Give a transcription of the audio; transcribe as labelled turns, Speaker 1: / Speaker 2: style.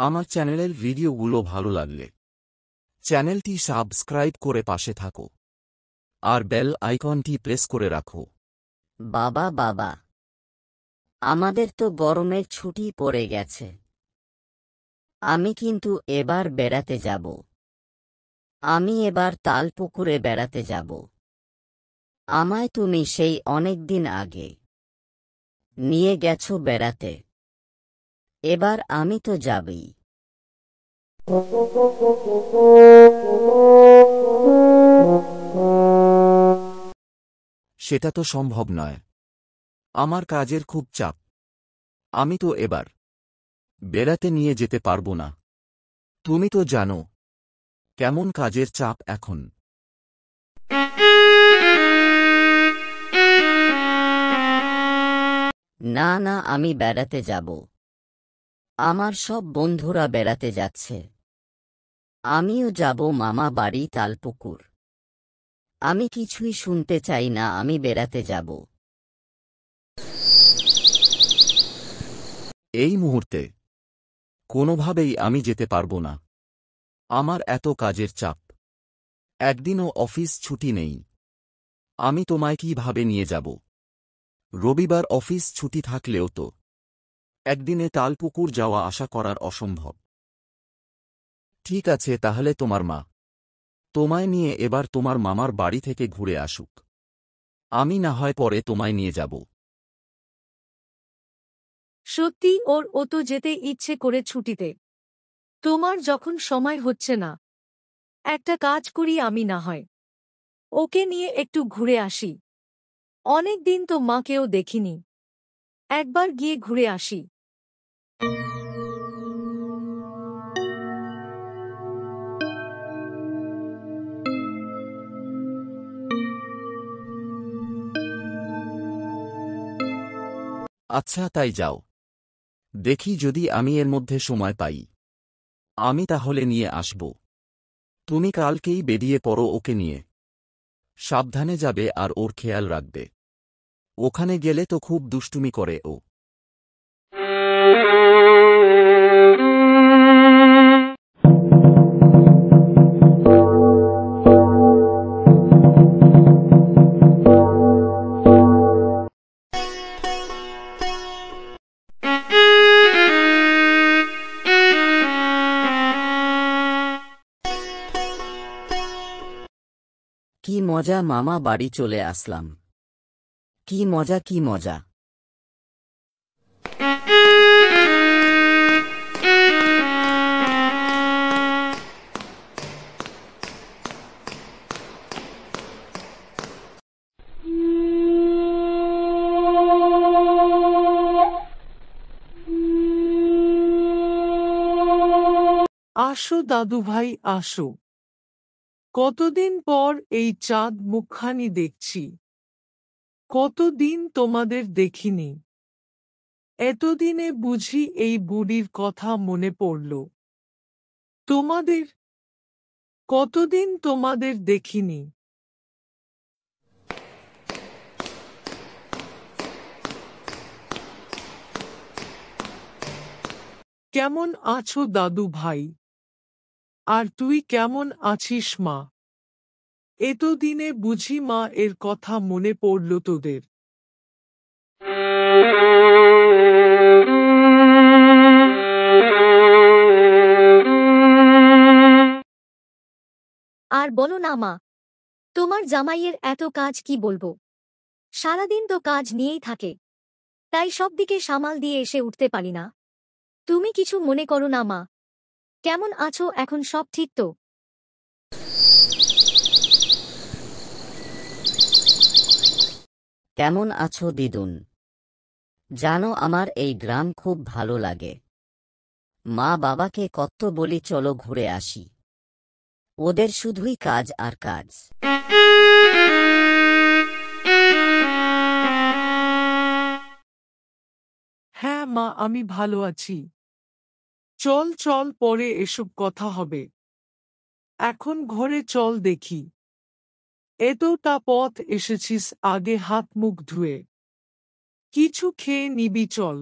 Speaker 1: আমার চ্যানেলের ভিডিওগুলো ভালো লাগলে চ্যানেলটি সাবস্ক্রাইব করে পাশে থাকো আর বেল আইকনটি প্রেস করে রাখো।
Speaker 2: বাবা, আমাদের তো গরমের ছুটি পড়ে গেছে। আমি কিন্তু এবার বেড়াতে যাব। আমি এবার তালপুকুরে বেড়াতে যাব। আমায় তুমি সেই অনেকদিন আগে নিয়ে গেছো বেড়াতে। এবার আমি তো যাবই।
Speaker 1: সেটা তো সম্ভব নয়, আমার কাজের খুব চাপ। আমি তো এবার বেড়াতে নিয়ে যেতে পারবো না। তুমি তো জানো কেমন কাজের চাপ এখন।
Speaker 2: না, আমি বেড়াতে যাব। আমার সব বন্ধুরা বেড়াতে যাচ্ছে। আমিও যাব মামা বাড়ি তালপুকুর। আমি কিছুই শুনতে চাই না, আমি বেড়াতে যাব।
Speaker 1: এই মুহূর্তে কোনোভাবেই আমি যেতে পারবো না। আমার এত কাজের চাপ, একদিনও অফিস ছুটি নেই। আমি তোমায় কিভাবে নিয়ে যাব? রবিবার অফিস ছুটি থাকলেও তো একদিনে তালপুকুর যাওয়া আশা করার অসম্ভব। ঠিক আছে, তাহলে তোমার মা তোমায় নিয়ে এবার তোমার মামার বাড়ি থেকে ঘুরে আসুক। আমি না হয় পরে তোমায় নিয়ে যাব।
Speaker 3: সত্যি ওর ও তো যেতে ইচ্ছে করে ছুটিতে। তোমার যখন সময় হচ্ছে না, একটা কাজ করি আমি না হয় ওকে নিয়ে একটু ঘুরে আসি। অনেক দিন তো মাকেও দেখিনি, একবার গিয়ে ঘুরে আসি।
Speaker 1: আচ্ছা, তাই যাও। দেখি যদি আমি এর মধ্যে সময় পাই, আমি তাহলে নিয়ে আসব। তুমি কালকেই বেরিয়ে পড়ো ওকে নিয়ে। সাবধানে যাবে আর ওর খেয়াল রাখবে। ওখানে গেলে তো খুব দুষ্টুমি করে ও।
Speaker 2: কি মজা, মামা বাড়ি চলে আসলাম। কি মজা।
Speaker 4: আসো দাদুভাই আসো। কতদিন পর এই চাঁদ মুখখানি দেখছি। কতদিন তোমাদের দেখিনি। এতদিনে বুঝি এই বুড়ির কথা মনে পড়ল। তোমাদের কতদিন তোমাদের দেখিনি। কেমন আছো দাদু ভাই? আর তুই কেমন আছিস মা? এতদিনে বুঝি মা এর কথা মনে পড়ল তোদের।
Speaker 3: আর বলো না মা, তোমার জামাইয়ের এত কাজ কি বলবো। সারাদিন তো কাজ নিয়েই থাকে, তাই সব দিকে সামাল দিয়ে এসে উঠতে পারি না। তুমি কিছু মনে করো না মা। কেমন আছো এখন, সব ঠিক তো?
Speaker 2: কেমন আছো দিদুন? জানো আমার এই গ্রাম খুব ভালো লাগে। মা বাবাকে কত বলি চলো ঘুরে আসি। ওদের শুধুই কাজ আর কাজ।
Speaker 4: হ্যাঁ মা, আমি ভালো আছি। চল পরে এসব কথা হবে। এখন ঘরে চল দেখি। এতটা পথ এসেছিস, আগে হাত মুখ ধুয়ে কিছু খেয়ে নিবি চল।